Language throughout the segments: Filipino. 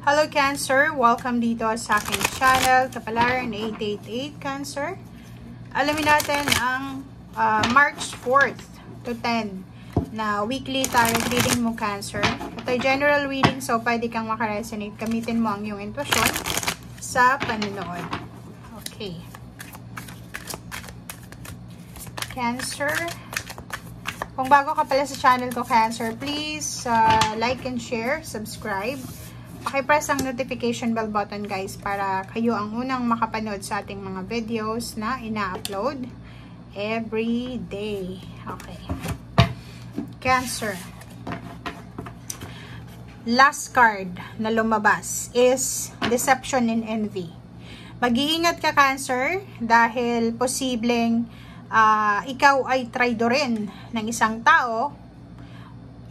Hello Cancer! Welcome dito sa aking channel, Kapalaran 888 Cancer. Alamin natin ang March 4th to 10 na weekly tarot reading mo Cancer. Ito ay general reading, so pwede kang makaresonate. Gamitin mo ang iyong intuition sa panonood. Okay. Cancer. Kung bago ka pala sa channel ko Cancer, please like and share, subscribe. Pakipress ang notification bell button guys para kayo ang unang makapanood sa ating mga videos na ina-upload every day. Okay. Cancer. Last card na lumabas is Deception and Envy. Mag-iingat ka Cancer dahil posibleng ikaw ay traidorin ng isang tao.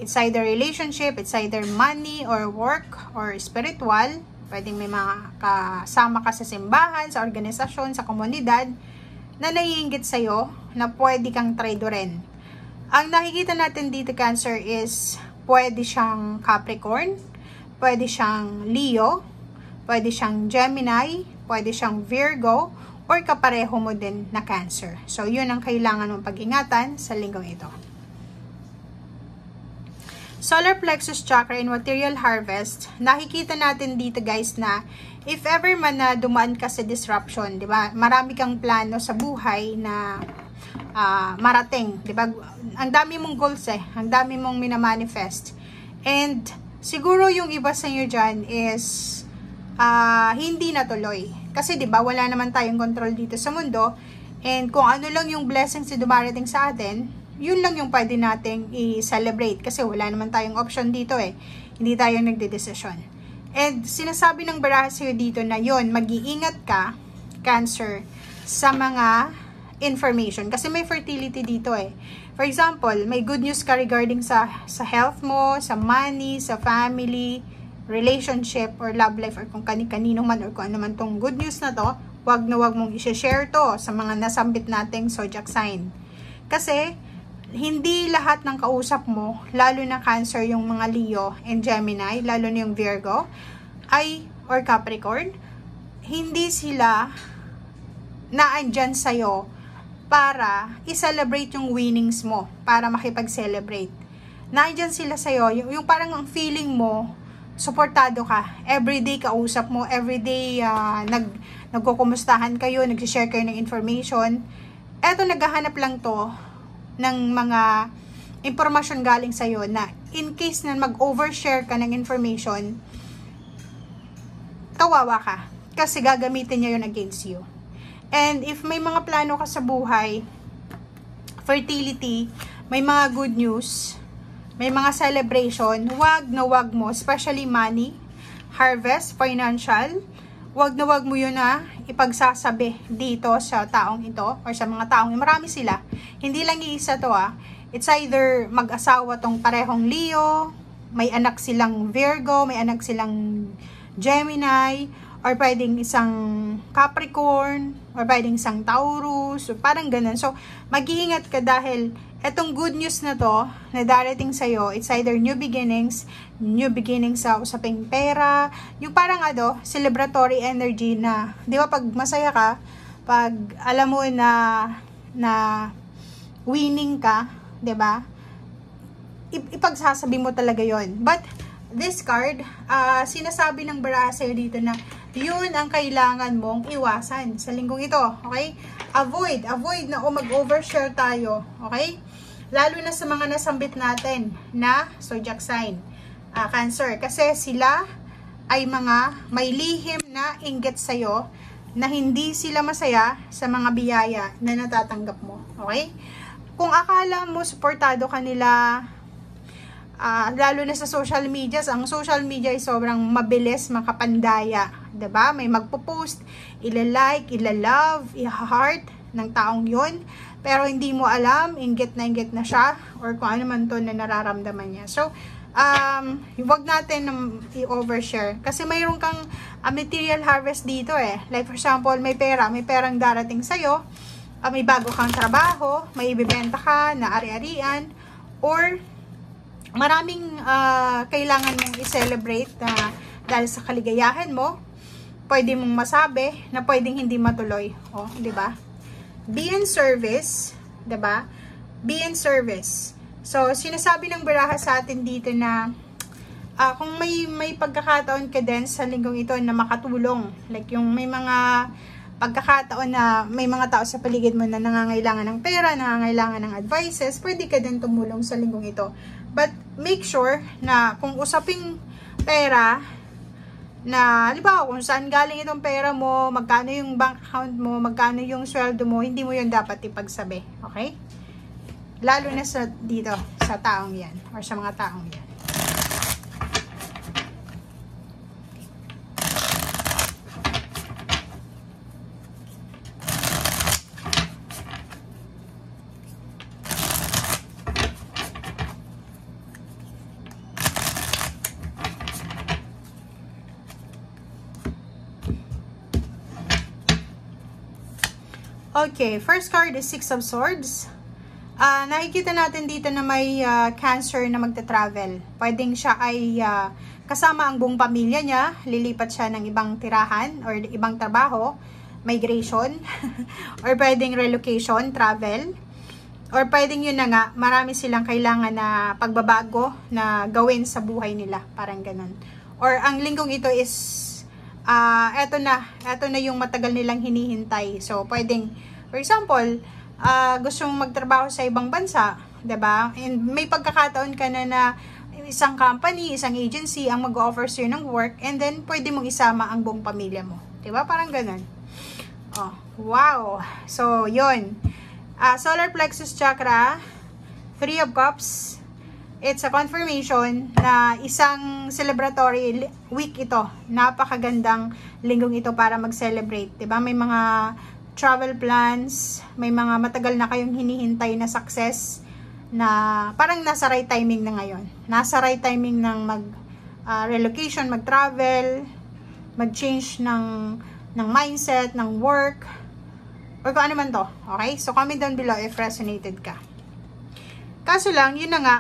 It's either relationship, it's either money or work or spiritual. Pwedeng may mga kasama ka sa simbahan, sa organisasyon, sa komunidad na naiinggit sa'yo na pwede kang traidorin. Ang nakikita natin dito Cancer is pwede siyang Capricorn, pwede siyang Leo, pwede siyang Gemini, pwede siyang Virgo, or kapareho mo din na Cancer. So, yun ang kailangan mong pag-ingatan sa linggong ito. Solar plexus chakra in material harvest, nakikita natin dito guys na if ever man na dumaan ka sa disruption, di ba? Marami kang plano sa buhay na marating, di ba? Ang dami mong goals ang dami mong minamanifest. And siguro yung iba sa inyo dyan is hindi natuloy. Kasi di ba wala naman tayong control dito sa mundo. And kung ano lang yung blessings na dumarating sa atin, yun lang yung pwede nating i-celebrate kasi wala naman tayong option dito Hindi tayo nagdedesisyon. And sinasabi ng baraha sa'yo dito na yun, mag-iingat ka, Cancer, sa mga information. Kasi may fertility dito For example, may good news ka regarding sa health mo, sa money, sa family, relationship, or love life, or kung kani-kanino man, or kung ano man tong good news na to, wag mong i-share to sa mga nasambit nating zodiac sign. Kasi, hindi lahat ng kausap mo, lalo na Cancer yung mga Leo and Gemini, lalo na yung Virgo, or Capricorn, hindi sila naandyan sa'yo para i-celebrate yung winnings mo, para makipag-celebrate. Naandyan sila sa'yo, yung parang ang feeling mo, suportado ka. Everyday kausap mo, everyday nagkukumustahan kayo, nag-share kayo ng information. Eto, naghahanap lang to ng mga impormasyon galing sa'yo na in case na mag-overshare ka ng information, kawawa ka. Kasi gagamitin niya yun against you. And if may mga plano ka sa buhay, fertility, may mga good news, may mga celebration, wag mo, especially money, harvest, financial, wag mo yun na ipagsasabi dito sa taong ito or sa mga taong, marami sila. Hindi lang iisa to It's either mag-asawa tong parehong Leo, may anak silang Virgo, may anak silang Gemini, or pwedeng isang Capricorn, or pwedeng isang Taurus, so parang ganun. So, mag-iingat ka dahil etong good news na to, na darating sa'yo, it's either new beginnings sa usaping pera, yung parang celebratory energy na, di ba pag masaya ka, pag alam mo na winning ka, di ba? Ipagsasabi mo talaga yon. But, this card, sinasabi ng baraha sa'yo dito na, yun ang kailangan mong iwasan sa linggong ito, okay? Avoid na mag-overshare tayo, okay? Lalo na sa mga nasambit natin na zodiac sign, Cancer. Kasi sila ay mga may lihim na inggit sa'yo na hindi sila masaya sa mga biyaya na natatanggap mo, okay? Kung akala mo suportado ka nila, lalo na sa social media, ang social media ay sobrang mabilis makapandaya, diba? May magpo-post, ila-like, ila-love, i-heart ng taong yon, pero hindi mo alam, inggit na siya, or kung ano man to na nararamdaman niya. So, huwag natin i-overshare, kasi mayroon kang material harvest dito Like for example, may perang darating sa'yo, may bago kang trabaho, may ibibenta ka na ari-arian, or maraming kailangan mong i-celebrate na dahil sa kaligayahan mo, pwede mong masabi na pwedeng hindi matuloy. O, di ba? Be in service, di ba? Be in service. So, sinasabi ng baraha sa atin dito na kung may pagkakataon ka din sa linggong ito na makatulong, like yung may mga pagkakataon na may mga tao sa paligid mo na nangangailangan ng pera, nangangailangan ng advices, pwede ka din tumulong sa linggong ito. But make sure na kung usaping pera, na halimbawa kung saan galing itong pera mo, magkano yung bank account mo, magkano yung sweldo mo, hindi mo yun dapat ipagsabi. Okay? Lalo na sa dito, sa taong yan, or sa mga taong yan. Okay, first card is Six of Swords. Nakikita natin dito na may Cancer na magta-travel. Pwedeng siya ay kasama ang buong pamilya niya, lilipat siya ng ibang tirahan or ibang trabaho, migration, or pwedeng relocation, travel, or pwedeng yun na nga, marami silang kailangan na pagbabago na gawin sa buhay nila, parang ganun. Or ang linggong ito is eto na yung matagal nilang hinihintay. So, pwedeng, for example, gusto mong magtrabaho sa ibang bansa, 'di ba? And may pagkakataon ka na isang company, isang agency ang mag-offer sa'yo ng work, and then pwede mong isama ang buong pamilya mo. 'Di ba? Parang ganun. Oh, wow. So, 'yun. Solar plexus chakra, Three of Cups. It's a confirmation na isang celebratory week ito. Napakagandang linggong ito para mag-celebrate. Diba? May mga travel plans, may mga matagal na kayong hinihintay na success na parang nasa right timing na ngayon. Nasa right timing ng mag-relocation, mag-travel, mag-change ng mindset, ng work, or kung ano man to. Okay? So, comment down below if resonated ka. Kaso lang, yun na nga,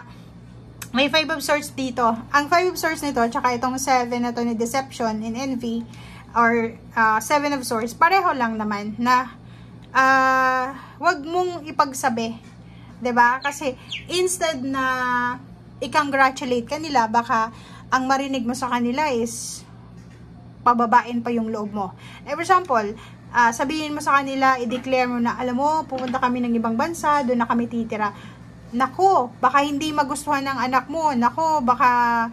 may Five of Swords dito. Ang Five of Swords nito, tsaka itong 7 na to ni Deception and Envy, or 7 of Swords, pareho lang naman na wag mong ipagsabi. 'Di ba? Kasi instead na i-congratulate kanila, baka ang marinig mo sa kanila is pababain pa yung loob mo. For example, sabihin mo sa kanila, i-declare mo na, alam mo, pupunta kami ng ibang bansa, doon na kami titira. Nako, baka hindi magustuhan ng anak mo. Nako, baka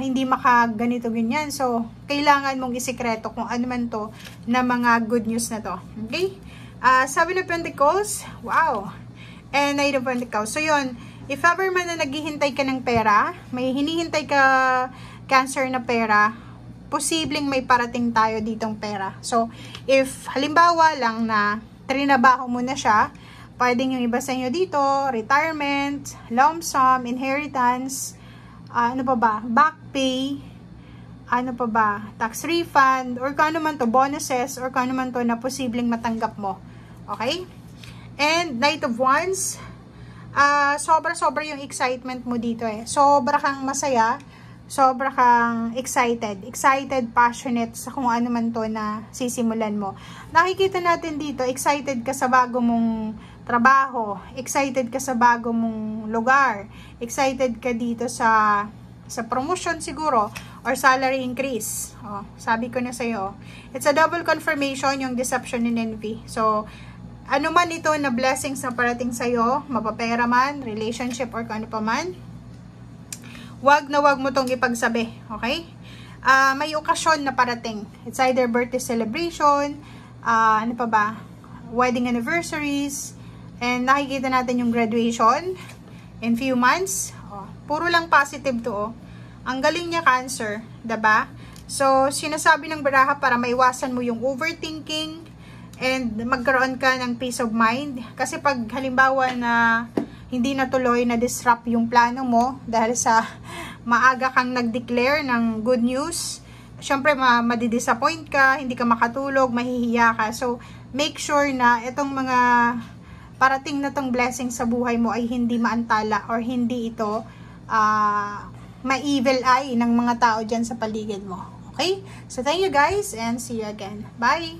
hindi makaganito ganyan. So, kailangan mong isikreto kung ano man to na mga good news na to. Okay? Seven of Pentacles. Wow. And Knight of Pentacles. So, yun. If ever man na naghihintay ka ng pera, may hinihintay ka Cancer na pera, posibleng may parating tayo ditong pera. So, if halimbawa lang na trinabaho mo na siya, pwedeng yung iba sa inyo dito, retirement, lump sum, inheritance, ano pa ba, back pay, ano pa ba, tax refund, or kung ano man to, bonuses, or kung ano man to na posibleng matanggap mo. Okay? And Knight of Wands, sobra-sobra yung excitement mo dito eh. Sobra kang masaya, sobra kang excited, passionate sa kung ano man to na sisimulan mo. Nakikita natin dito, excited ka sa bago mong trabaho, excited ka sa bago mong lugar, excited ka dito sa promotion siguro, or salary increase. Oh, sabi ko na sa'yo, it's a double confirmation yung Deception and Envy. So, ano man ito na blessings na parating sa'yo, mapapera man, relationship, or kung ano pa man, wag na wag mo tong ipagsabi, okay? May okasyon na parating. It's either birthday celebration, ano pa ba, wedding anniversaries, and nakikita natin yung graduation in few months. Puro lang positive to, oh. Ang galing niya, Cancer, diba? So, sinasabi ng baraha para maiwasan mo yung overthinking and magkaroon ka ng peace of mind. Kasi pag halimbawa na hindi natuloy, na disrupt yung plano mo dahil sa maaga kang nag-declare ng good news, syempre madidisappoint ka, hindi ka makatulog, mahihiya ka. So, make sure na itong mga parating na tong blessing sa buhay mo ay hindi maantala or hindi ito ma-evil eye ng mga tao dyan sa paligid mo. Okay? So, thank you guys and see you again. Bye!